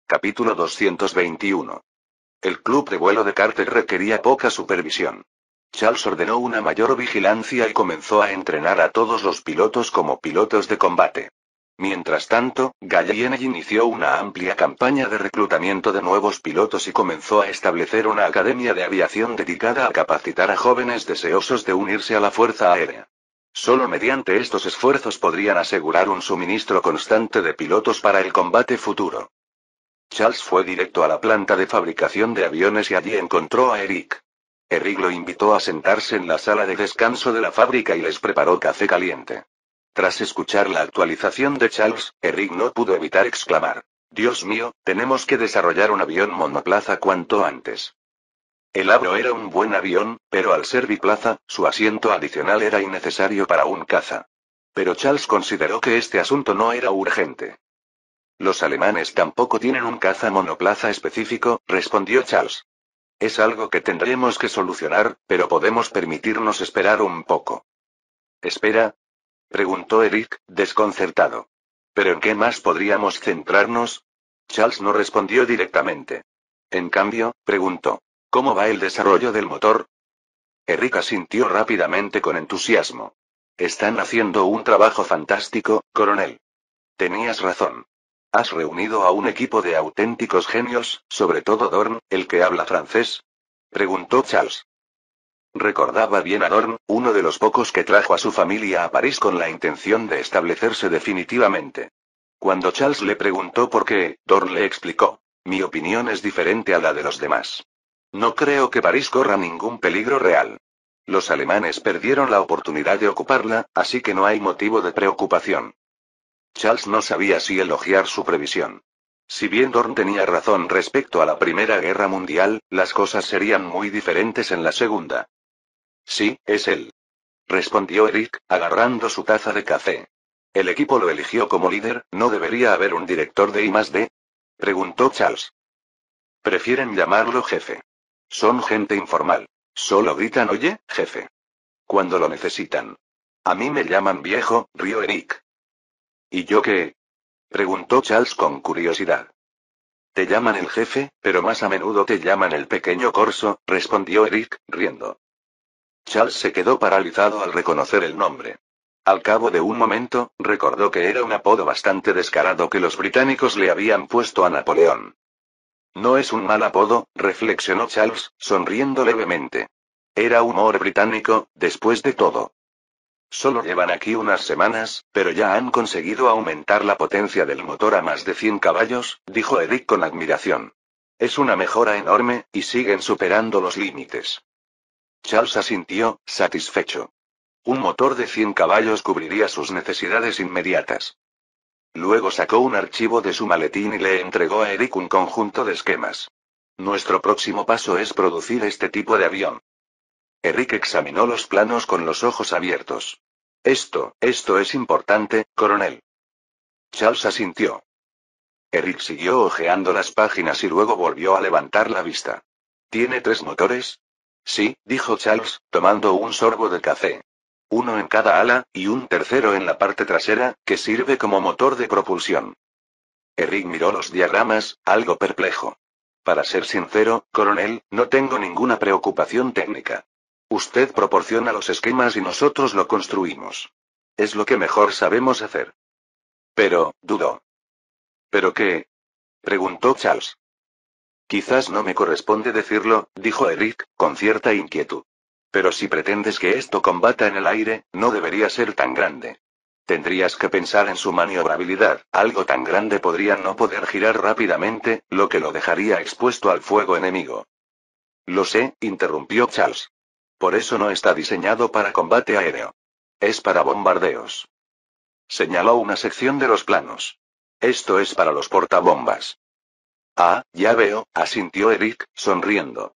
Capítulo 221. El club de vuelo de Carter requería poca supervisión. Charles ordenó una mayor vigilancia y comenzó a entrenar a todos los pilotos como pilotos de combate. Mientras tanto, Gallienne inició una amplia campaña de reclutamiento de nuevos pilotos y comenzó a establecer una academia de aviación dedicada a capacitar a jóvenes deseosos de unirse a la Fuerza Aérea. Solo mediante estos esfuerzos podrían asegurar un suministro constante de pilotos para el combate futuro. Charles fue directo a la planta de fabricación de aviones y allí encontró a Eric. Eric lo invitó a sentarse en la sala de descanso de la fábrica y les preparó café caliente. Tras escuchar la actualización de Charles, Eric no pudo evitar exclamar: «Dios mío, tenemos que desarrollar un avión monoplaza cuanto antes». El Avro era un buen avión, pero al ser biplaza, su asiento adicional era innecesario para un caza. Pero Charles consideró que este asunto no era urgente. «Los alemanes tampoco tienen un caza monoplaza específico», respondió Charles. «Es algo que tendremos que solucionar, pero podemos permitirnos esperar un poco». «¿Espera?», preguntó Eric, desconcertado. «¿Pero en qué más podríamos centrarnos?». Charles no respondió directamente. En cambio, preguntó: «¿Cómo va el desarrollo del motor?». Eric asintió rápidamente con entusiasmo. «Están haciendo un trabajo fantástico, coronel». «Tenías razón. ¿Has reunido a un equipo de auténticos genios, sobre todo Dorn, el que habla francés?», preguntó Charles. Recordaba bien a Dorn, uno de los pocos que trajo a su familia a París con la intención de establecerse definitivamente. Cuando Charles le preguntó por qué, Dorn le explicó: «Mi opinión es diferente a la de los demás. No creo que París corra ningún peligro real. Los alemanes perdieron la oportunidad de ocuparla, así que no hay motivo de preocupación». Charles no sabía si elogiar su previsión. Si bien Dorn tenía razón respecto a la Primera Guerra Mundial, las cosas serían muy diferentes en la Segunda. «Sí, es él», respondió Eric, agarrando su taza de café. «El equipo lo eligió como líder, ¿no debería haber un director de I+D?», preguntó Charles. «Prefieren llamarlo jefe. Son gente informal. Solo gritan: «Oye, jefe», cuando lo necesitan. A mí me llaman viejo», rió Eric. «¿Y yo qué?», preguntó Charles con curiosidad. «Te llaman el jefe, pero más a menudo te llaman el pequeño corso», respondió Eric, riendo. Charles se quedó paralizado al reconocer el nombre. Al cabo de un momento, recordó que era un apodo bastante descarado que los británicos le habían puesto a Napoleón. «No es un mal apodo», reflexionó Charles, sonriendo levemente. Era humor británico, después de todo. «Solo llevan aquí unas semanas, pero ya han conseguido aumentar la potencia del motor a más de 100 caballos», dijo Eric con admiración. «Es una mejora enorme, y siguen superando los límites». Charles asintió, satisfecho. Un motor de 100 caballos cubriría sus necesidades inmediatas. Luego sacó un archivo de su maletín y le entregó a Eric un conjunto de esquemas. «Nuestro próximo paso es producir este tipo de avión». Eric examinó los planos con los ojos abiertos. Esto es importante, coronel». Charles asintió. Eric siguió hojeando las páginas y luego volvió a levantar la vista. «¿Tiene 3 motores?» «Sí», dijo Charles, tomando un sorbo de café. «Uno en cada ala, y un tercero en la parte trasera, que sirve como motor de propulsión». Eric miró los diagramas, algo perplejo. «Para ser sincero, coronel, no tengo ninguna preocupación técnica. Usted proporciona los esquemas y nosotros lo construimos. Es lo que mejor sabemos hacer». «Pero», dudó. «¿Pero qué?», preguntó Charles. «Quizás no me corresponde decirlo», dijo Eric, con cierta inquietud. «Pero si pretendes que esto combata en el aire, no debería ser tan grande. Tendrías que pensar en su maniobrabilidad, algo tan grande podría no poder girar rápidamente, lo que lo dejaría expuesto al fuego enemigo». «Lo sé», interrumpió Charles. «Por eso no está diseñado para combate aéreo. Es para bombardeos». Señaló una sección de los planos. «Esto es para los portabombas». «Ah, ya veo», asintió Eric, sonriendo.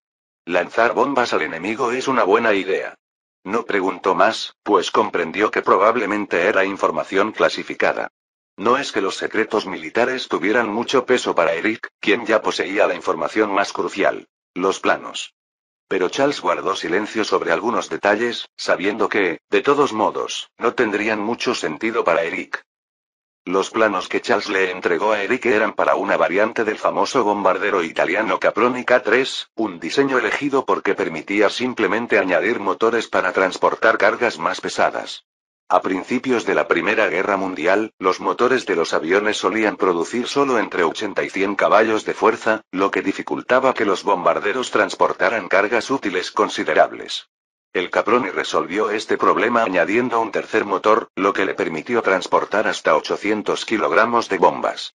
«Lanzar bombas al enemigo es una buena idea». No preguntó más, pues comprendió que probablemente era información clasificada. No es que los secretos militares tuvieran mucho peso para Eric, quien ya poseía la información más crucial: los planos. Pero Charles guardó silencio sobre algunos detalles, sabiendo que, de todos modos, no tendrían mucho sentido para Eric. Los planos que Charles le entregó a Eric eran para una variante del famoso bombardero italiano Caproni K3, un diseño elegido porque permitía simplemente añadir motores para transportar cargas más pesadas. A principios de la Primera Guerra Mundial, los motores de los aviones solían producir solo entre 80 y 100 caballos de fuerza, lo que dificultaba que los bombarderos transportaran cargas útiles considerables. El Caproni resolvió este problema añadiendo un tercer motor, lo que le permitió transportar hasta 800 kilogramos de bombas.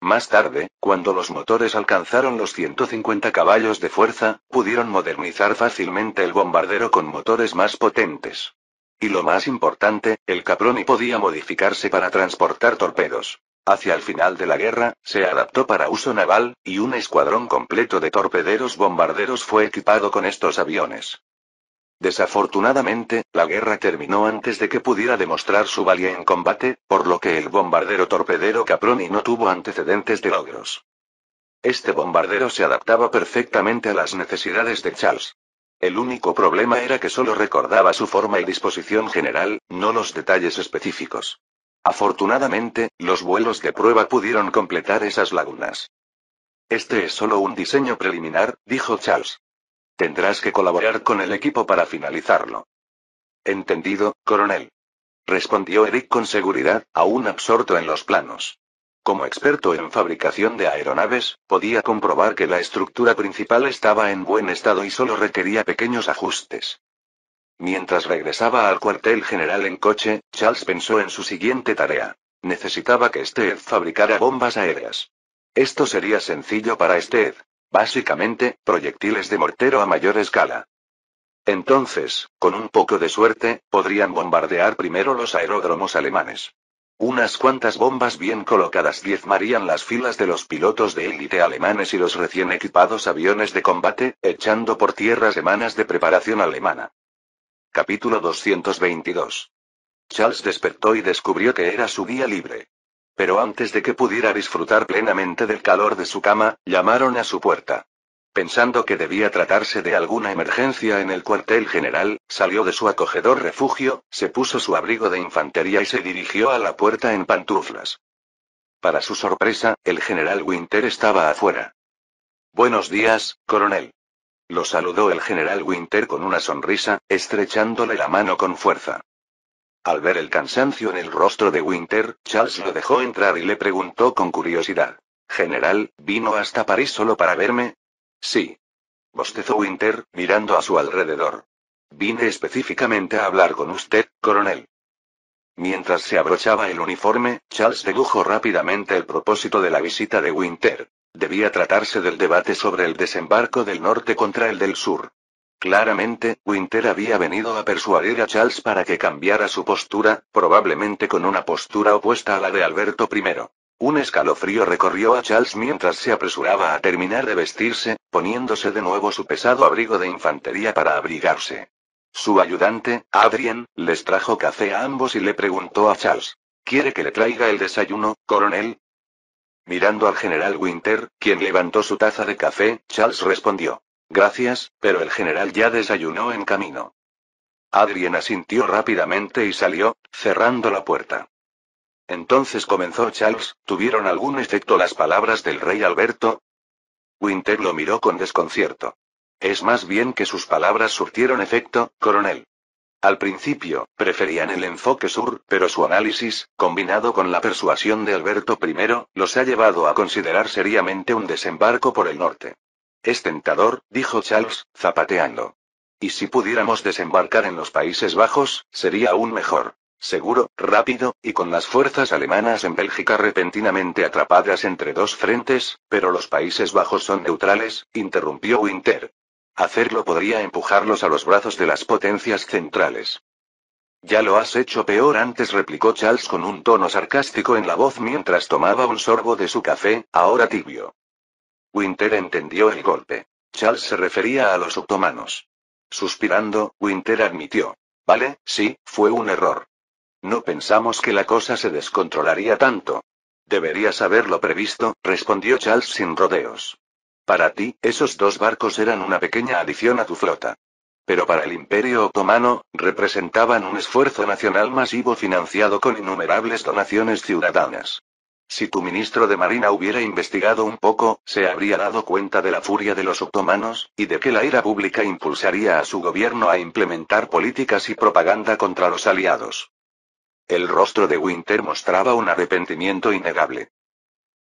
Más tarde, cuando los motores alcanzaron los 150 caballos de fuerza, pudieron modernizar fácilmente el bombardero con motores más potentes. Y lo más importante, el Caproni podía modificarse para transportar torpedos. Hacia el final de la guerra, se adaptó para uso naval, y un escuadrón completo de torpederos bombarderos fue equipado con estos aviones. Desafortunadamente, la guerra terminó antes de que pudiera demostrar su valía en combate, por lo que el bombardero torpedero Caproni no tuvo antecedentes de logros. Este bombardero se adaptaba perfectamente a las necesidades de Charles. El único problema era que solo recordaba su forma y disposición general, no los detalles específicos. Afortunadamente, los vuelos de prueba pudieron completar esas lagunas. Este es solo un diseño preliminar, dijo Charles. Tendrás que colaborar con el equipo para finalizarlo. Entendido, coronel. Respondió Eric con seguridad, aún absorto en los planos. Como experto en fabricación de aeronaves, podía comprobar que la estructura principal estaba en buen estado y solo requería pequeños ajustes. Mientras regresaba al cuartel general en coche, Charles pensó en su siguiente tarea. Necesitaba que Steed fabricara bombas aéreas. Esto sería sencillo para Steed. Básicamente, proyectiles de mortero a mayor escala. Entonces, con un poco de suerte, podrían bombardear primero los aeródromos alemanes. Unas cuantas bombas bien colocadas diezmarían las filas de los pilotos de élite alemanes y los recién equipados aviones de combate, echando por tierra semanas de preparación alemana. Capítulo 222. Charles despertó y descubrió que era su día libre. Pero antes de que pudiera disfrutar plenamente del calor de su cama, llamaron a su puerta. Pensando que debía tratarse de alguna emergencia en el cuartel general, salió de su acogedor refugio, se puso su abrigo de infantería y se dirigió a la puerta en pantuflas. Para su sorpresa, el general Winter estaba afuera. Buenos días, coronel. Lo saludó el general Winter con una sonrisa, estrechándole la mano con fuerza. Al ver el cansancio en el rostro de Winter, Charles lo dejó entrar y le preguntó con curiosidad. General, ¿vino hasta París solo para verme? Sí. Bostezó Winter, mirando a su alrededor. Vine específicamente a hablar con usted, coronel. Mientras se abrochaba el uniforme, Charles dedujo rápidamente el propósito de la visita de Winter. Debía tratarse del debate sobre el desembarco del norte contra el del sur. Claramente, Winter había venido a persuadir a Charles para que cambiara su postura, probablemente con una postura opuesta a la de Alberto I. Un escalofrío recorrió a Charles mientras se apresuraba a terminar de vestirse, poniéndose de nuevo su pesado abrigo de infantería para abrigarse. Su ayudante, Adrien, les trajo café a ambos y le preguntó a Charles: ¿Quiere que le traiga el desayuno, coronel? Mirando al general Winter, quien levantó su taza de café, Charles respondió: Gracias, pero el general ya desayunó en camino. Adrien asintió rápidamente y salió, cerrando la puerta. Entonces comenzó Charles: ¿Tuvieron algún efecto las palabras del rey Alberto? Winter lo miró con desconcierto. Es más bien que sus palabras surtieron efecto, coronel. Al principio, preferían el enfoque sur, pero su análisis, combinado con la persuasión de Alberto I, los ha llevado a considerar seriamente un desembarco por el norte. Es tentador, dijo Charles, zapateando. Y si pudiéramos desembarcar en los Países Bajos, sería aún mejor. Seguro, rápido, y con las fuerzas alemanas en Bélgica repentinamente atrapadas entre dos frentes, pero los Países Bajos son neutrales, interrumpió Winter. Hacerlo podría empujarlos a los brazos de las potencias centrales. Ya lo has hecho peor antes, replicó Charles con un tono sarcástico en la voz mientras tomaba un sorbo de su café, ahora tibio. Winter entendió el golpe. Charles se refería a los otomanos. Suspirando, Winter admitió: Vale, sí, fue un error. No pensamos que la cosa se descontrolaría tanto. Deberías haberlo previsto, respondió Charles sin rodeos. Para ti, esos dos barcos eran una pequeña adición a tu flota. Pero para el Imperio Otomano, representaban un esfuerzo nacional masivo financiado con innumerables donaciones ciudadanas. Si tu ministro de Marina hubiera investigado un poco, se habría dado cuenta de la furia de los otomanos, y de que la ira pública impulsaría a su gobierno a implementar políticas y propaganda contra los aliados. El rostro de Winter mostraba un arrepentimiento innegable.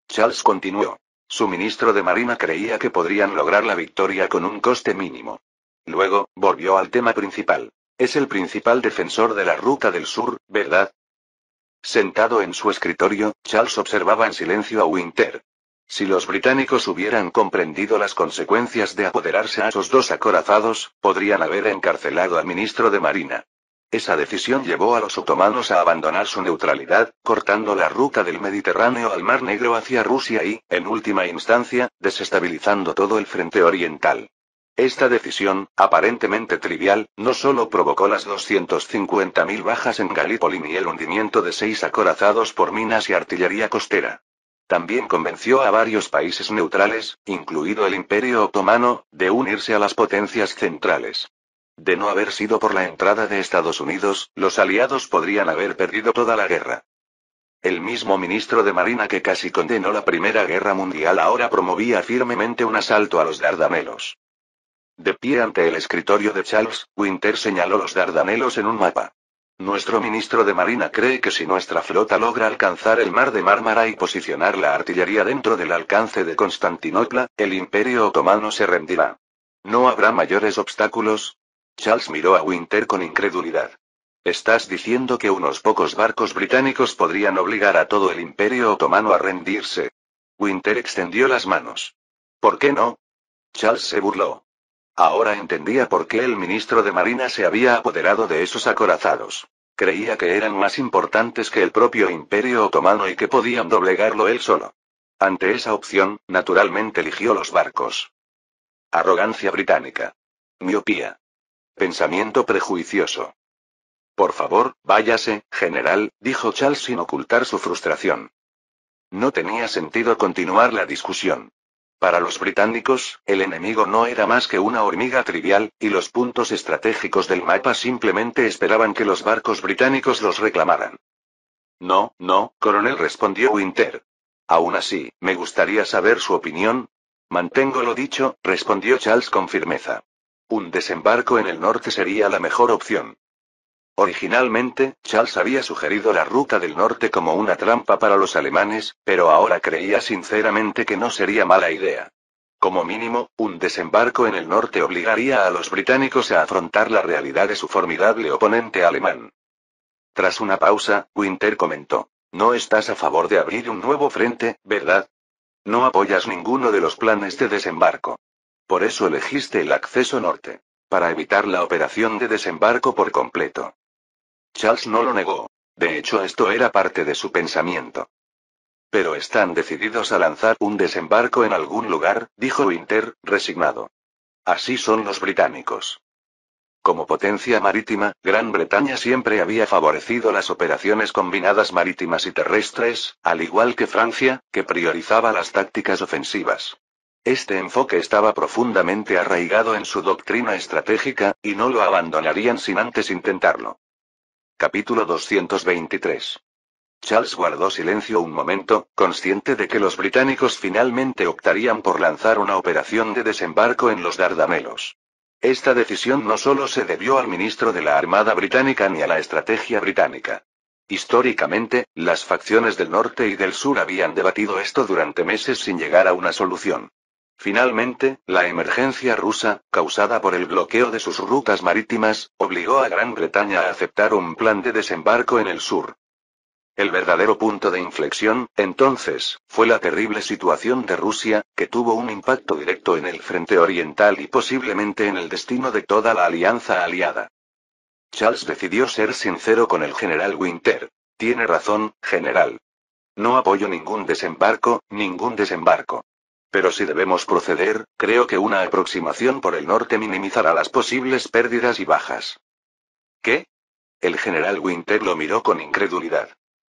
Charles continuó. Su ministro de Marina creía que podrían lograr la victoria con un coste mínimo. Luego, volvió al tema principal. Es el principal defensor de la Ruta del Sur, ¿verdad? Sentado en su escritorio, Charles observaba en silencio a Winter. Si los británicos hubieran comprendido las consecuencias de apoderarse a esos dos acorazados, podrían haber encarcelado al ministro de Marina. Esa decisión llevó a los otomanos a abandonar su neutralidad, cortando la ruta del Mediterráneo al Mar Negro hacia Rusia y, en última instancia, desestabilizando todo el frente oriental. Esta decisión, aparentemente trivial, no solo provocó las 250.000 bajas en Galípoli y el hundimiento de 6 acorazados por minas y artillería costera. También convenció a varios países neutrales, incluido el Imperio Otomano, de unirse a las potencias centrales. De no haber sido por la entrada de Estados Unidos, los aliados podrían haber perdido toda la guerra. El mismo ministro de Marina que casi condenó la Primera Guerra Mundial ahora promovía firmemente un asalto a los Dardanelos. De pie ante el escritorio de Charles, Winter señaló los Dardanelos en un mapa. Nuestro ministro de Marina cree que si nuestra flota logra alcanzar el mar de Mármara y posicionar la artillería dentro del alcance de Constantinopla, el Imperio Otomano se rendirá. ¿No habrá mayores obstáculos? Charles miró a Winter con incredulidad. ¿Estás diciendo que unos pocos barcos británicos podrían obligar a todo el Imperio Otomano a rendirse? Winter extendió las manos. ¿Por qué no? Charles se burló. Ahora entendía por qué el ministro de Marina se había apoderado de esos acorazados. Creía que eran más importantes que el propio Imperio Otomano y que podían doblegarlo él solo. Ante esa opción, naturalmente eligió los barcos. Arrogancia británica. Miopía. Pensamiento prejuicioso. Por favor, váyase, general, dijo Charles sin ocultar su frustración. No tenía sentido continuar la discusión. Para los británicos, el enemigo no era más que una hormiga trivial, y los puntos estratégicos del mapa simplemente esperaban que los barcos británicos los reclamaran. No, coronel, respondió Winter. Aún así, me gustaría saber su opinión. Mantengo lo dicho, respondió Charles con firmeza. Un desembarco en el norte sería la mejor opción. Originalmente, Charles había sugerido la ruta del norte como una trampa para los alemanes, pero ahora creía sinceramente que no sería mala idea. Como mínimo, un desembarco en el norte obligaría a los británicos a afrontar la realidad de su formidable oponente alemán. Tras una pausa, Winter comentó: No estás a favor de abrir un nuevo frente, ¿verdad? No apoyas ninguno de los planes de desembarco. Por eso elegiste el acceso norte. Para evitar la operación de desembarco por completo. Charles no lo negó. De hecho, esto era parte de su pensamiento. Pero están decididos a lanzar un desembarco en algún lugar, dijo Winter, resignado. Así son los británicos. Como potencia marítima, Gran Bretaña siempre había favorecido las operaciones combinadas marítimas y terrestres, al igual que Francia, que priorizaba las tácticas ofensivas. Este enfoque estaba profundamente arraigado en su doctrina estratégica, y no lo abandonarían sin antes intentarlo. Capítulo 223. Charles guardó silencio un momento, consciente de que los británicos finalmente optarían por lanzar una operación de desembarco en los Dardanelos. Esta decisión no solo se debió al ministro de la Armada británica ni a la estrategia británica. Históricamente, las facciones del norte y del sur habían debatido esto durante meses sin llegar a una solución. Finalmente, la emergencia rusa, causada por el bloqueo de sus rutas marítimas, obligó a Gran Bretaña a aceptar un plan de desembarco en el sur. El verdadero punto de inflexión, entonces, fue la terrible situación de Rusia, que tuvo un impacto directo en el frente oriental y posiblemente en el destino de toda la alianza aliada. Charles decidió ser sincero con el general Winter. Tiene razón, general. No apoyo ningún desembarco. Pero si debemos proceder, creo que una aproximación por el norte minimizará las posibles pérdidas y bajas. ¿Qué? El general Winter lo miró con incredulidad.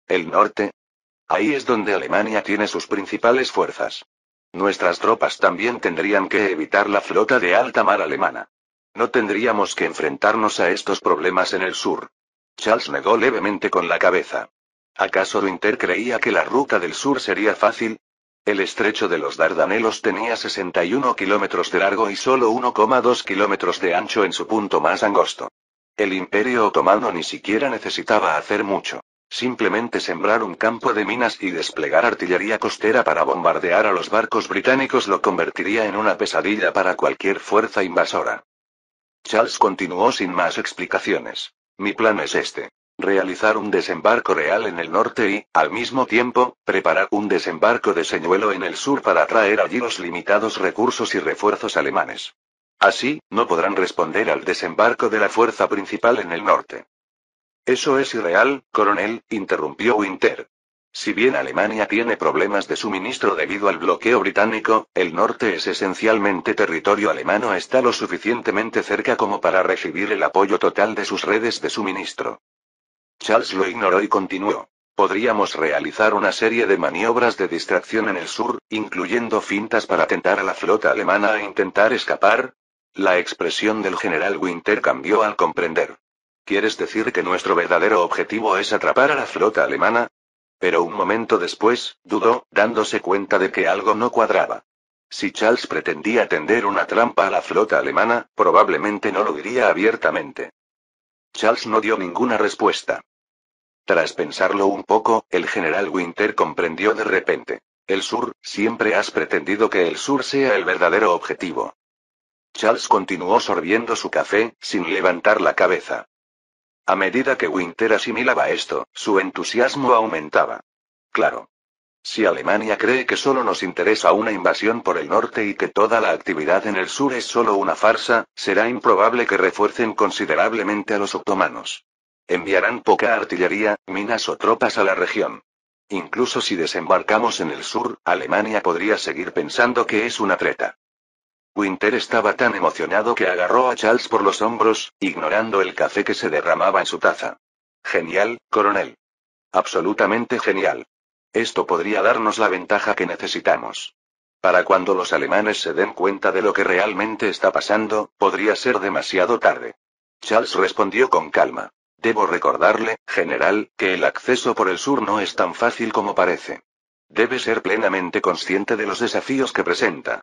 ¿El norte? Ahí es donde Alemania tiene sus principales fuerzas. Nuestras tropas también tendrían que evitar la flota de alta mar alemana. No tendríamos que enfrentarnos a estos problemas en el sur. Charles negó levemente con la cabeza. ¿Acaso Winter creía que la ruta del sur sería fácil? El estrecho de los Dardanelos tenía 61 kilómetros de largo y solo 1,2 kilómetros de ancho en su punto más angosto. El Imperio Otomano ni siquiera necesitaba hacer mucho. Simplemente sembrar un campo de minas y desplegar artillería costera para bombardear a los barcos británicos lo convertiría en una pesadilla para cualquier fuerza invasora. Charles continuó sin más explicaciones. Mi plan es este. Realizar un desembarco real en el norte y, al mismo tiempo, preparar un desembarco de señuelo en el sur para atraer allí los limitados recursos y refuerzos alemanes. Así, no podrán responder al desembarco de la fuerza principal en el norte. Eso es irreal, coronel, interrumpió Winter. Si bien Alemania tiene problemas de suministro debido al bloqueo británico, el norte es esencialmente territorio alemano, está lo suficientemente cerca como para recibir el apoyo total de sus redes de suministro. Charles lo ignoró y continuó. Podríamos realizar una serie de maniobras de distracción en el sur, incluyendo fintas para tentar a la flota alemana a intentar escapar. La expresión del general Winter cambió al comprender. ¿Quieres decir que nuestro verdadero objetivo es atrapar a la flota alemana? Pero un momento después, dudó, dándose cuenta de que algo no cuadraba. Si Charles pretendía tender una trampa a la flota alemana, probablemente no lo diría abiertamente. Charles no dio ninguna respuesta. Tras pensarlo un poco, el general Winter comprendió de repente. El sur, siempre has pretendido que el sur sea el verdadero objetivo. Charles continuó sorbiendo su café, sin levantar la cabeza. A medida que Winter asimilaba esto, su entusiasmo aumentaba. Claro. Si Alemania cree que solo nos interesa una invasión por el norte y que toda la actividad en el sur es solo una farsa, será improbable que refuercen considerablemente a los otomanos. Enviarán poca artillería, minas o tropas a la región. Incluso si desembarcamos en el sur, Alemania podría seguir pensando que es una treta. Winter estaba tan emocionado que agarró a Charles por los hombros, ignorando el café que se derramaba en su taza. Genial, coronel. Absolutamente genial. Esto podría darnos la ventaja que necesitamos. Para cuando los alemanes se den cuenta de lo que realmente está pasando, podría ser demasiado tarde. Charles respondió con calma. Debo recordarle, general, que el acceso por el sur no es tan fácil como parece. Debe ser plenamente consciente de los desafíos que presenta.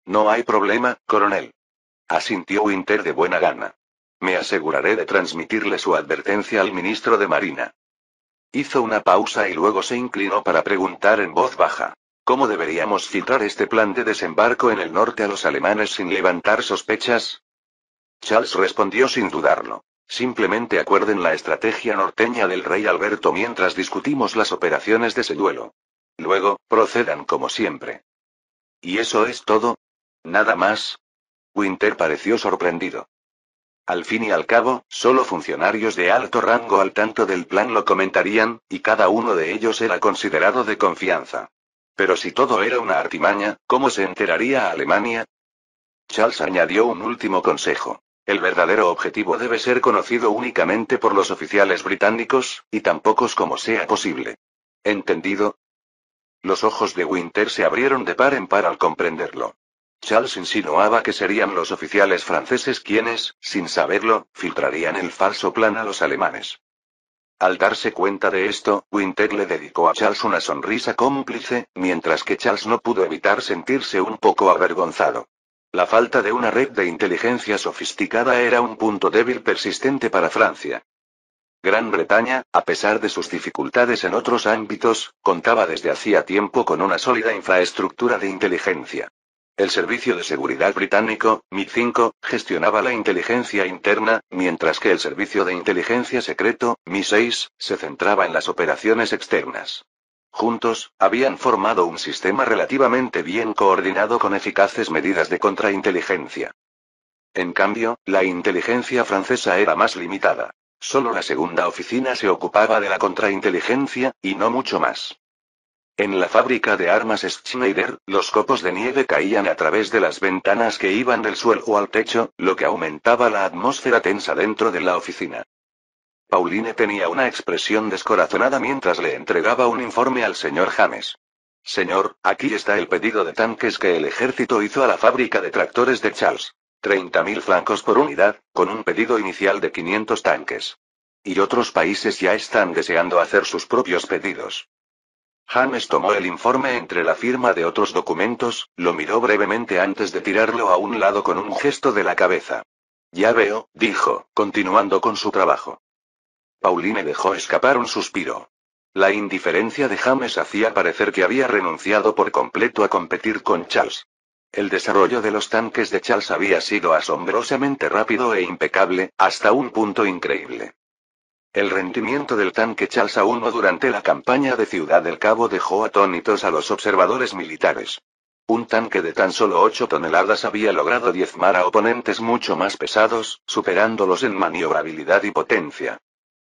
No hay problema, coronel. Asintió Winter de buena gana. Me aseguraré de transmitirle su advertencia al ministro de Marina. Hizo una pausa y luego se inclinó para preguntar en voz baja. ¿Cómo deberíamos filtrar este plan de desembarco en el norte a los alemanes sin levantar sospechas? Charles respondió sin dudarlo. Simplemente acuerden la estrategia norteña del rey Alberto mientras discutimos las operaciones de señuelo. Luego, procedan como siempre. ¿Y eso es todo? ¿Nada más? Winter pareció sorprendido. Al fin y al cabo, solo funcionarios de alto rango al tanto del plan lo comentarían, y cada uno de ellos era considerado de confianza. Pero si todo era una artimaña, ¿cómo se enteraría Alemania? Charles añadió un último consejo. El verdadero objetivo debe ser conocido únicamente por los oficiales británicos, y tan pocos como sea posible. ¿Entendido? Los ojos de Winter se abrieron de par en par al comprenderlo. Charles insinuaba que serían los oficiales franceses quienes, sin saberlo, filtrarían el falso plan a los alemanes. Al darse cuenta de esto, Winter le dedicó a Charles una sonrisa cómplice, mientras que Charles no pudo evitar sentirse un poco avergonzado. La falta de una red de inteligencia sofisticada era un punto débil persistente para Francia. Gran Bretaña, a pesar de sus dificultades en otros ámbitos, contaba desde hacía tiempo con una sólida infraestructura de inteligencia. El Servicio de Seguridad británico, MI5, gestionaba la inteligencia interna, mientras que el Servicio de Inteligencia Secreto, MI6, se centraba en las operaciones externas. Juntos, habían formado un sistema relativamente bien coordinado con eficaces medidas de contrainteligencia. En cambio, la inteligencia francesa era más limitada. Solo la segunda oficina se ocupaba de la contrainteligencia, y no mucho más. En la fábrica de armas Schneider, los copos de nieve caían a través de las ventanas que iban del suelo al techo, lo que aumentaba la atmósfera tensa dentro de la oficina. Pauline tenía una expresión descorazonada mientras le entregaba un informe al señor James. Señor, aquí está el pedido de tanques que el ejército hizo a la fábrica de tractores de Charles. 30.000 francos por unidad, con un pedido inicial de 500 tanques. Y otros países ya están deseando hacer sus propios pedidos. James tomó el informe entre la firma de otros documentos, lo miró brevemente antes de tirarlo a un lado con un gesto de la cabeza. Ya veo, dijo, continuando con su trabajo. Pauline dejó escapar un suspiro. La indiferencia de James hacía parecer que había renunciado por completo a competir con Charles. El desarrollo de los tanques de Charles había sido asombrosamente rápido e impecable, hasta un punto increíble. El rendimiento del tanque Charles I durante la campaña de Ciudad del Cabo dejó atónitos a los observadores militares. Un tanque de tan solo 8 toneladas había logrado diezmar a oponentes mucho más pesados, superándolos en maniobrabilidad y potencia.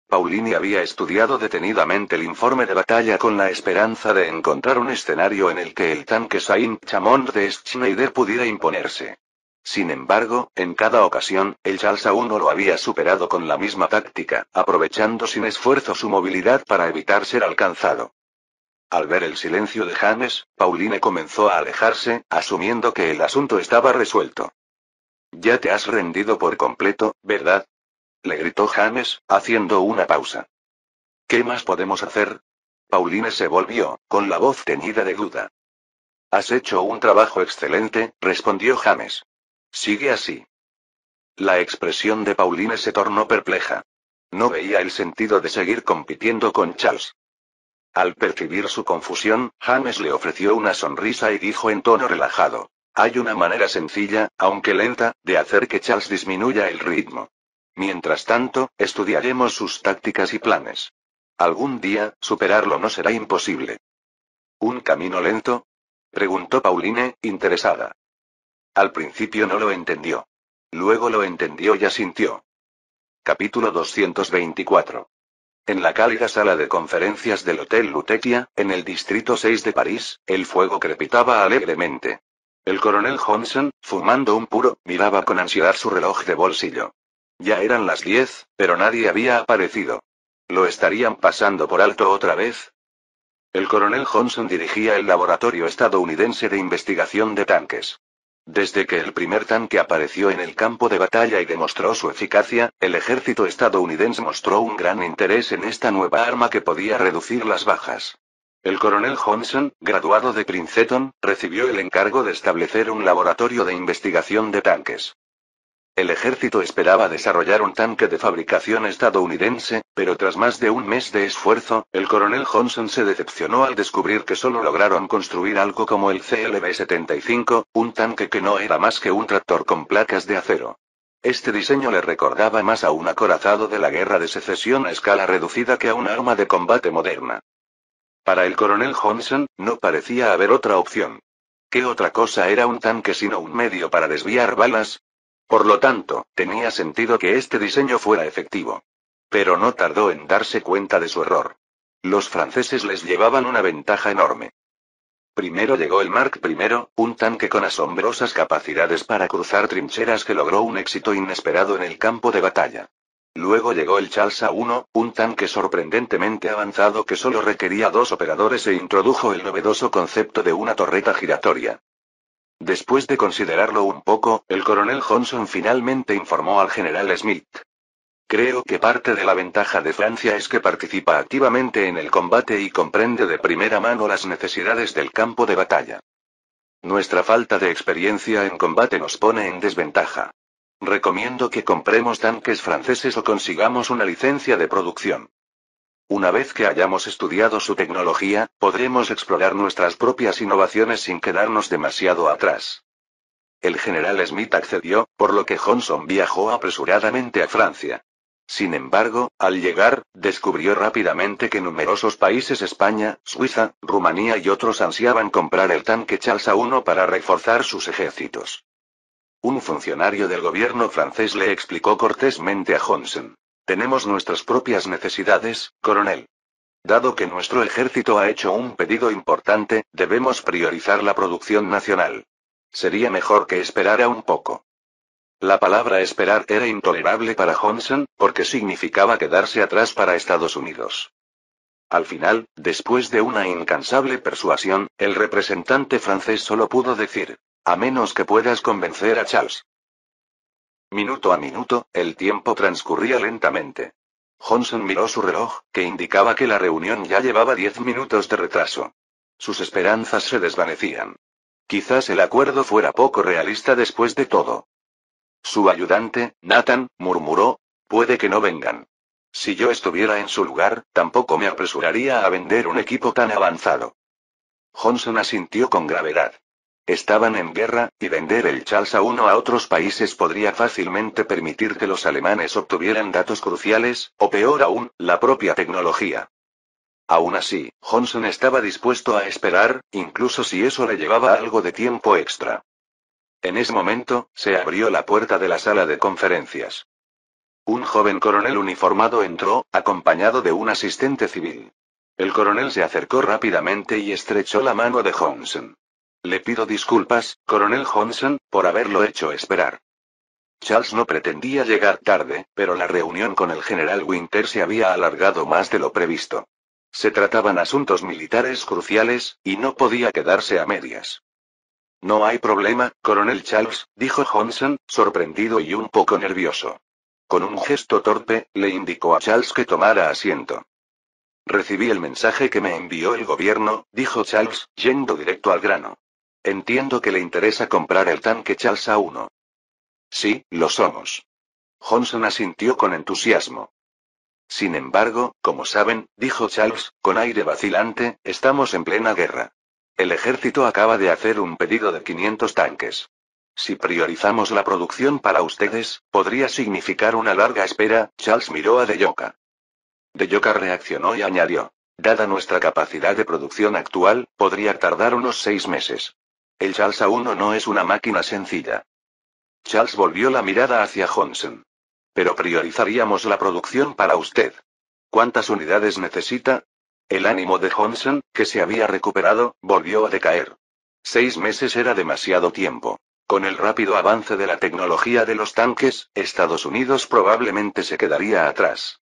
Pauline había estudiado detenidamente el informe de batalla con la esperanza de encontrar un escenario en el que el tanque Saint-Chamond de Schneider pudiera imponerse. Sin embargo, en cada ocasión, el Charles I lo había superado con la misma táctica, aprovechando sin esfuerzo su movilidad para evitar ser alcanzado. Al ver el silencio de James, Pauline comenzó a alejarse, asumiendo que el asunto estaba resuelto. Ya te has rendido por completo, ¿verdad? Le gritó James, haciendo una pausa. ¿Qué más podemos hacer? Pauline se volvió, con la voz teñida de duda. Has hecho un trabajo excelente, respondió James. Sigue así. La expresión de Pauline se tornó perpleja. No veía el sentido de seguir compitiendo con Charles. Al percibir su confusión, James le ofreció una sonrisa y dijo en tono relajado. Hay una manera sencilla, aunque lenta, de hacer que Charles disminuya el ritmo. Mientras tanto, estudiaremos sus tácticas y planes. Algún día, superarlo no será imposible. ¿Un camino lento? Preguntó Pauline, interesada. Al principio no lo entendió. Luego lo entendió y asintió. Capítulo 224. En la cálida sala de conferencias del Hotel Lutetia, en el distrito 6 de París, el fuego crepitaba alegremente. El coronel Johnson, fumando un puro, miraba con ansiedad su reloj de bolsillo. Ya eran las 10, pero nadie había aparecido. ¿Lo estarían pasando por alto otra vez? El coronel Johnson dirigía el laboratorio estadounidense de investigación de tanques. Desde que el primer tanque apareció en el campo de batalla y demostró su eficacia, el ejército estadounidense mostró un gran interés en esta nueva arma que podía reducir las bajas. El coronel Johnson, graduado de Princeton, recibió el encargo de establecer un laboratorio de investigación de tanques. El ejército esperaba desarrollar un tanque de fabricación estadounidense, pero tras más de un mes de esfuerzo, el coronel Johnson se decepcionó al descubrir que solo lograron construir algo como el CLB-75, un tanque que no era más que un tractor con placas de acero. Este diseño le recordaba más a un acorazado de la Guerra de Secesión a escala reducida que a un arma de combate moderna. Para el coronel Johnson, no parecía haber otra opción. ¿Qué otra cosa era un tanque sino un medio para desviar balas? Por lo tanto, tenía sentido que este diseño fuera efectivo. Pero no tardó en darse cuenta de su error. Los franceses les llevaban una ventaja enorme. Primero llegó el Mark I, un tanque con asombrosas capacidades para cruzar trincheras que logró un éxito inesperado en el campo de batalla. Luego llegó el Charles I, un tanque sorprendentemente avanzado que solo requería 2 operadores e introdujo el novedoso concepto de una torreta giratoria. Después de considerarlo un poco, el coronel Johnson finalmente informó al general Smith. Creo que parte de la ventaja de Francia es que participa activamente en el combate y comprende de primera mano las necesidades del campo de batalla. Nuestra falta de experiencia en combate nos pone en desventaja. Recomiendo que compremos tanques franceses o consigamos una licencia de producción. Una vez que hayamos estudiado su tecnología, podremos explorar nuestras propias innovaciones sin quedarnos demasiado atrás. El general Smith accedió, por lo que Johnson viajó apresuradamente a Francia. Sin embargo, al llegar, descubrió rápidamente que numerosos países España, Suiza, Rumanía y otros ansiaban comprar el tanque Charles I para reforzar sus ejércitos. Un funcionario del gobierno francés le explicó cortésmente a Johnson. Tenemos nuestras propias necesidades, coronel. Dado que nuestro ejército ha hecho un pedido importante, debemos priorizar la producción nacional. Sería mejor que esperara un poco. La palabra esperar era intolerable para Johnson, porque significaba quedarse atrás para Estados Unidos. Al final, después de una incansable persuasión, el representante francés solo pudo decir, a menos que puedas convencer a Charles. Minuto a minuto, el tiempo transcurría lentamente. Johnson miró su reloj, que indicaba que la reunión ya llevaba 10 minutos de retraso. Sus esperanzas se desvanecían. Quizás el acuerdo fuera poco realista después de todo. Su ayudante, Nathan, murmuró, puede que no vengan. Si yo estuviera en su lugar, tampoco me apresuraría a vender un equipo tan avanzado. Johnson asintió con gravedad. Estaban en guerra, y vender el Charles A1 a otros países podría fácilmente permitir que los alemanes obtuvieran datos cruciales, o peor aún, la propia tecnología. Aún así, Johnson estaba dispuesto a esperar, incluso si eso le llevaba algo de tiempo extra. En ese momento, se abrió la puerta de la sala de conferencias. Un joven coronel uniformado entró, acompañado de un asistente civil. El coronel se acercó rápidamente y estrechó la mano de Johnson. Le pido disculpas, coronel Johnson, por haberlo hecho esperar. Charles no pretendía llegar tarde, pero la reunión con el general Winter se había alargado más de lo previsto. Se trataban asuntos militares cruciales, y no podía quedarse a medias. No hay problema, coronel Charles, dijo Johnson, sorprendido y un poco nervioso. Con un gesto torpe, le indicó a Charles que tomara asiento. Recibí el mensaje que me envió el gobierno, dijo Charles, yendo directo al grano. Entiendo que le interesa comprar el tanque Charles A1. Sí, lo somos. Johnson asintió con entusiasmo. Sin embargo, como saben, dijo Charles, con aire vacilante, estamos en plena guerra. El ejército acaba de hacer un pedido de 500 tanques. Si priorizamos la producción para ustedes, podría significar una larga espera. Charles miró a DeYoka. DeYoka reaccionó y añadió. Dada nuestra capacidad de producción actual, podría tardar unos 6 meses. El Charles A1 no es una máquina sencilla. Charles volvió la mirada hacia Johnson. Pero priorizaríamos la producción para usted. ¿Cuántas unidades necesita? El ánimo de Johnson, que se había recuperado, volvió a decaer. 6 meses era demasiado tiempo. Con el rápido avance de la tecnología de los tanques, Estados Unidos probablemente se quedaría atrás.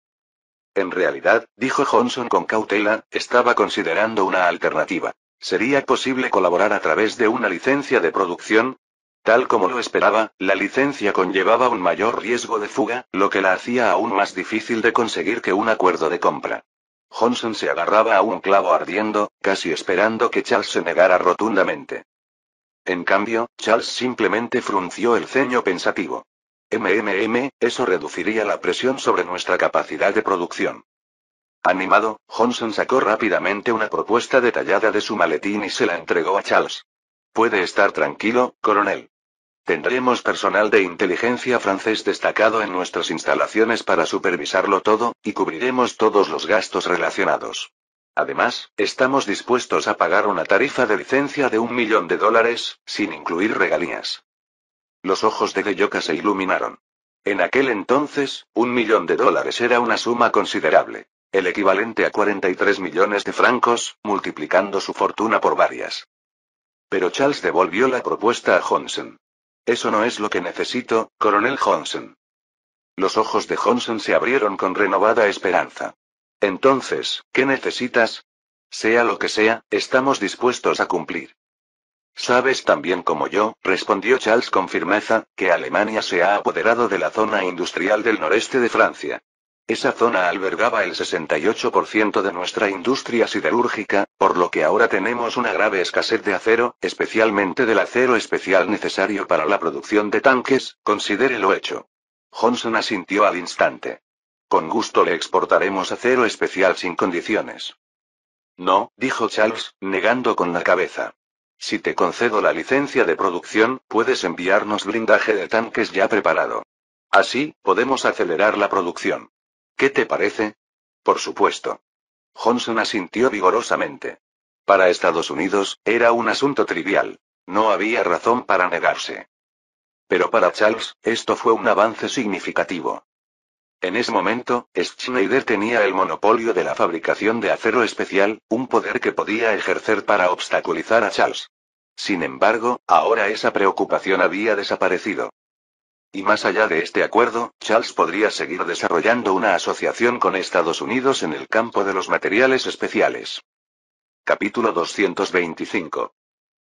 En realidad, dijo Johnson con cautela, estaba considerando una alternativa. ¿Sería posible colaborar a través de una licencia de producción? Tal como lo esperaba, la licencia conllevaba un mayor riesgo de fuga, lo que la hacía aún más difícil de conseguir que un acuerdo de compra. Johnson se agarraba a un clavo ardiendo, casi esperando que Charles se negara rotundamente. En cambio, Charles simplemente frunció el ceño pensativo. Eso reduciría la presión sobre nuestra capacidad de producción. Animado, Johnson sacó rápidamente una propuesta detallada de su maletín y se la entregó a Charles. Puede estar tranquilo, coronel. Tendremos personal de inteligencia francés destacado en nuestras instalaciones para supervisarlo todo, y cubriremos todos los gastos relacionados. Además, estamos dispuestos a pagar una tarifa de licencia de $1 millón, sin incluir regalías. Los ojos de DeYoka se iluminaron. En aquel entonces, $1 millón era una suma considerable. El equivalente a 43 millones de francos, multiplicando su fortuna por varias. Pero Charles devolvió la propuesta a Johnson. Eso no es lo que necesito, coronel Johnson. Los ojos de Johnson se abrieron con renovada esperanza. Entonces, ¿qué necesitas? Sea lo que sea, estamos dispuestos a cumplir. Sabes tan bien como yo, respondió Charles con firmeza, que Alemania se ha apoderado de la zona industrial del noreste de Francia. Esa zona albergaba el 68% de nuestra industria siderúrgica, por lo que ahora tenemos una grave escasez de acero, especialmente del acero especial necesario para la producción de tanques, considere lo hecho. Johnson asintió al instante. Con gusto le exportaremos acero especial sin condiciones. No, dijo Charles, negando con la cabeza. Si te concedo la licencia de producción, puedes enviarnos blindaje de tanques ya preparado. Así, podemos acelerar la producción. ¿Qué te parece? Por supuesto. Johnson asintió vigorosamente. Para Estados Unidos, era un asunto trivial. No había razón para negarse. Pero para Charles, esto fue un avance significativo. En ese momento, Schneider tenía el monopolio de la fabricación de acero especial, un poder que podía ejercer para obstaculizar a Charles. Sin embargo, ahora esa preocupación había desaparecido. Y más allá de este acuerdo, Charles podría seguir desarrollando una asociación con Estados Unidos en el campo de los materiales especiales. Capítulo 225.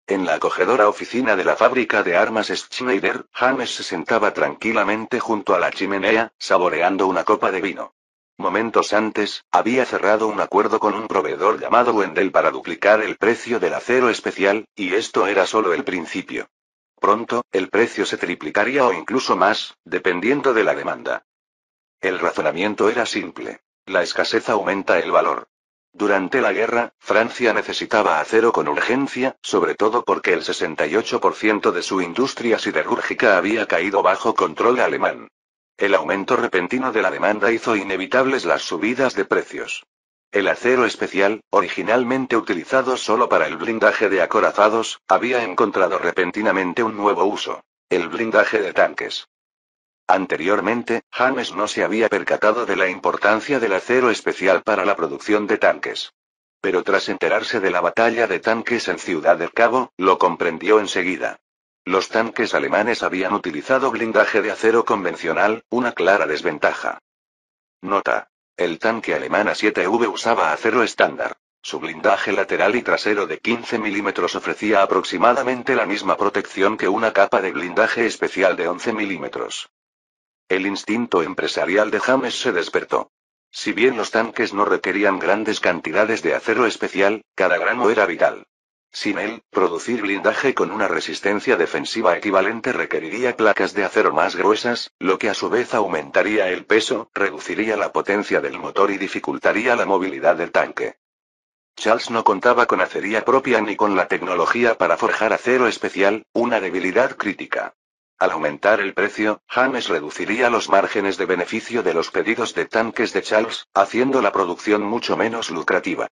En la acogedora oficina de la fábrica de armas Schneider, James se sentaba tranquilamente junto a la chimenea, saboreando una copa de vino. Momentos antes, había cerrado un acuerdo con un proveedor llamado Wendell para duplicar el precio del acero especial, y esto era solo el principio. Pronto, el precio se triplicaría o incluso más, dependiendo de la demanda. El razonamiento era simple. La escasez aumenta el valor. Durante la guerra, Francia necesitaba acero con urgencia, sobre todo porque el 68% de su industria siderúrgica había caído bajo control alemán. El aumento repentino de la demanda hizo inevitables las subidas de precios. El acero especial, originalmente utilizado solo para el blindaje de acorazados, había encontrado repentinamente un nuevo uso: el blindaje de tanques. Anteriormente, James no se había percatado de la importancia del acero especial para la producción de tanques. Pero tras enterarse de la batalla de tanques en Ciudad del Cabo, lo comprendió enseguida. Los tanques alemanes habían utilizado blindaje de acero convencional, una clara desventaja. Nota: el tanque alemán A7V usaba acero estándar. Su blindaje lateral y trasero de 15 milímetros ofrecía aproximadamente la misma protección que una capa de blindaje especial de 11 milímetros. El instinto empresarial de James se despertó. Si bien los tanques no requerían grandes cantidades de acero especial, cada gramo era vital. Sin él, producir blindaje con una resistencia defensiva equivalente requeriría placas de acero más gruesas, lo que a su vez aumentaría el peso, reduciría la potencia del motor y dificultaría la movilidad del tanque. Charles no contaba con acería propia ni con la tecnología para forjar acero especial, una debilidad crítica. Al aumentar el precio, James reduciría los márgenes de beneficio de los pedidos de tanques de Charles, haciendo la producción mucho menos lucrativa.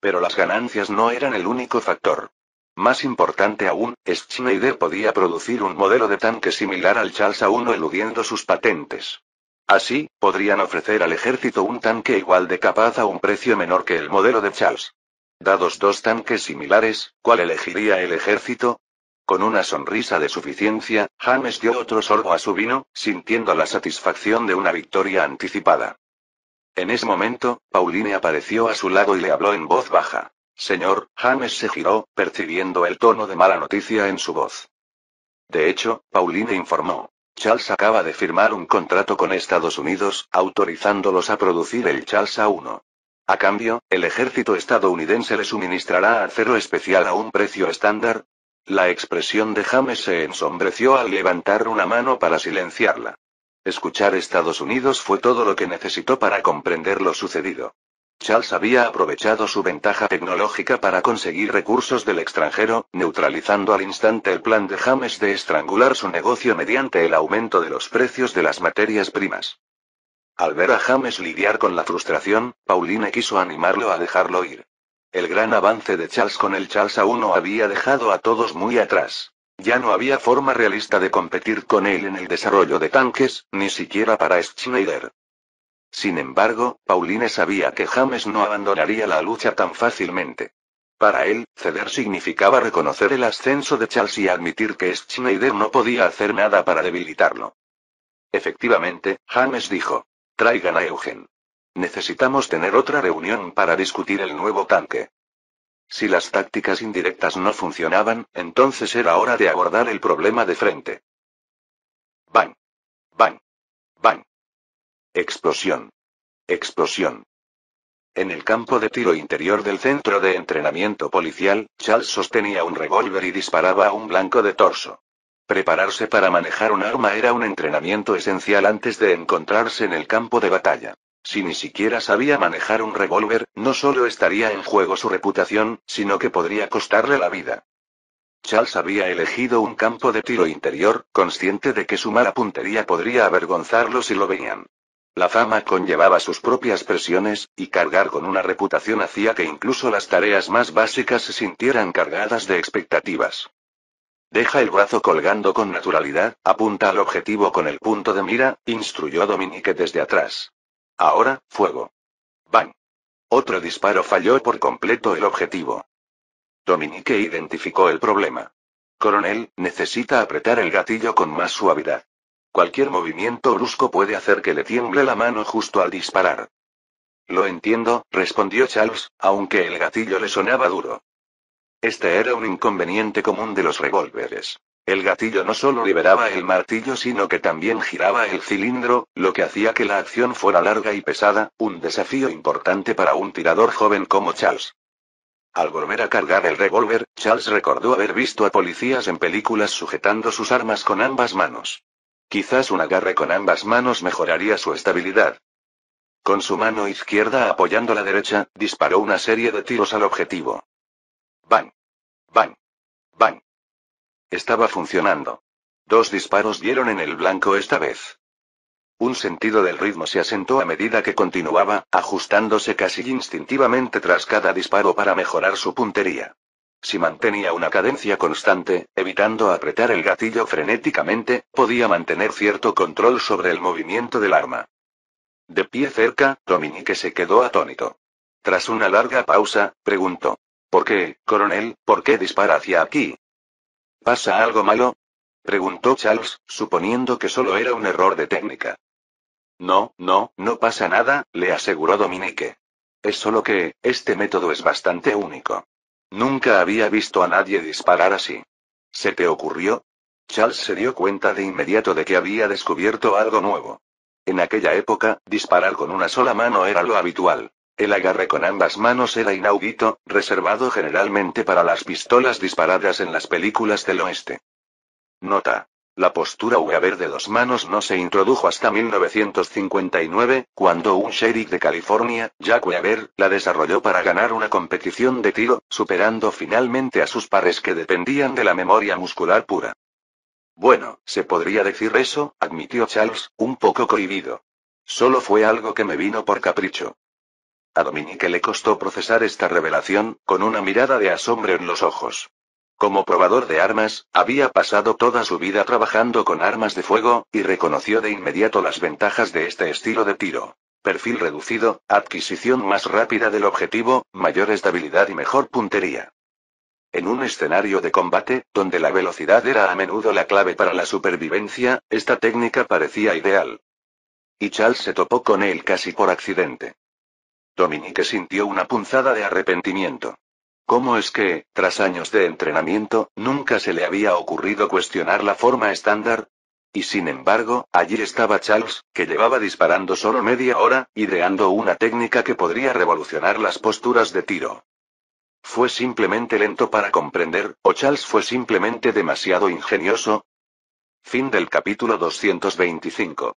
Pero las ganancias no eran el único factor. Más importante aún, Schneider podía producir un modelo de tanque similar al Charles A1 eludiendo sus patentes. Así, podrían ofrecer al ejército un tanque igual de capaz a un precio menor que el modelo de Charles. Dados dos tanques similares, ¿cuál elegiría el ejército? Con una sonrisa de suficiencia, James dio otro sorbo a su vino, sintiendo la satisfacción de una victoria anticipada. En ese momento, Pauline apareció a su lado y le habló en voz baja. Señor, James se giró, percibiendo el tono de mala noticia en su voz. De hecho, Pauline informó. Charles acaba de firmar un contrato con Estados Unidos, autorizándolos a producir el Charles A1. A cambio, el ejército estadounidense le suministrará acero especial a un precio estándar. La expresión de James se ensombreció al levantar una mano para silenciarla. Escuchar Estados Unidos fue todo lo que necesitó para comprender lo sucedido. Charles había aprovechado su ventaja tecnológica para conseguir recursos del extranjero, neutralizando al instante el plan de James de estrangular su negocio mediante el aumento de los precios de las materias primas. Al ver a James lidiar con la frustración, Pauline quiso animarlo a dejarlo ir. El gran avance de Charles con el Charles A1 había dejado a todos muy atrás. Ya no había forma realista de competir con él en el desarrollo de tanques, ni siquiera para Schneider. Sin embargo, Pauline sabía que James no abandonaría la lucha tan fácilmente. Para él, ceder significaba reconocer el ascenso de Charles y admitir que Schneider no podía hacer nada para debilitarlo. Efectivamente, James dijo. Traigan a Eugen. Necesitamos tener otra reunión para discutir el nuevo tanque. Si las tácticas indirectas no funcionaban, entonces era hora de abordar el problema de frente. Bang. Bang. Bang. Explosión. Explosión. En el campo de tiro interior del centro de entrenamiento policial, Charles sostenía un revólver y disparaba a un blanco de torso. Prepararse para manejar un arma era un entrenamiento esencial antes de encontrarse en el campo de batalla. Si ni siquiera sabía manejar un revólver, no solo estaría en juego su reputación, sino que podría costarle la vida. Charles había elegido un campo de tiro interior, consciente de que su mala puntería podría avergonzarlo si lo veían. La fama conllevaba sus propias presiones, y cargar con una reputación hacía que incluso las tareas más básicas se sintieran cargadas de expectativas. Deja el brazo colgando con naturalidad, apunta al objetivo con el punto de mira, instruyó Dominique desde atrás. Ahora, fuego. ¡Bang! Otro disparo falló por completo el objetivo. Dominique identificó el problema. Coronel, necesita apretar el gatillo con más suavidad. Cualquier movimiento brusco puede hacer que le tiemble la mano justo al disparar. Lo entiendo, respondió Charles, aunque el gatillo le sonaba duro. Este era un inconveniente común de los revólveres. El gatillo no solo liberaba el martillo sino que también giraba el cilindro, lo que hacía que la acción fuera larga y pesada, un desafío importante para un tirador joven como Charles. Al volver a cargar el revólver, Charles recordó haber visto a policías en películas sujetando sus armas con ambas manos. Quizás un agarre con ambas manos mejoraría su estabilidad. Con su mano izquierda apoyando la derecha, disparó una serie de tiros al objetivo. ¡Bang! ¡Bang! ¡Bang! Estaba funcionando. 2 disparos dieron en el blanco esta vez. Un sentido del ritmo se asentó a medida que continuaba, ajustándose casi instintivamente tras cada disparo para mejorar su puntería. Si mantenía una cadencia constante, evitando apretar el gatillo frenéticamente, podía mantener cierto control sobre el movimiento del arma. De pie cerca, Dominique se quedó atónito. Tras una larga pausa, preguntó: ¿Por qué, coronel, por qué dispara hacia aquí? ¿Pasa algo malo?, preguntó Charles, suponiendo que solo era un error de técnica. No pasa nada, le aseguró Dominique. Es solo que, este método es bastante único. Nunca había visto a nadie disparar así. ¿Se te ocurrió? Charles se dio cuenta de inmediato de que había descubierto algo nuevo. En aquella época, disparar con una sola mano era lo habitual. El agarre con ambas manos era inaudito, reservado generalmente para las pistolas disparadas en las películas del oeste. Nota: la postura Weaver de 2 manos no se introdujo hasta 1959, cuando un sheriff de California, Jack Weaver, la desarrolló para ganar una competición de tiro, superando finalmente a sus pares que dependían de la memoria muscular pura. Bueno, se podría decir eso, admitió Charles, un poco cohibido. Solo fue algo que me vino por capricho. A Dominique le costó procesar esta revelación, con una mirada de asombro en los ojos. Como probador de armas, había pasado toda su vida trabajando con armas de fuego, y reconoció de inmediato las ventajas de este estilo de tiro. Perfil reducido, adquisición más rápida del objetivo, mayor estabilidad y mejor puntería. En un escenario de combate, donde la velocidad era a menudo la clave para la supervivencia, esta técnica parecía ideal. Y Charles se topó con él casi por accidente. Dominique sintió una punzada de arrepentimiento. ¿Cómo es que, tras años de entrenamiento, nunca se le había ocurrido cuestionar la forma estándar? Y sin embargo, allí estaba Charles, que llevaba disparando solo media hora, ideando una técnica que podría revolucionar las posturas de tiro. ¿Fue simplemente lento para comprender, o Charles fue simplemente demasiado ingenioso? Fin del capítulo 225.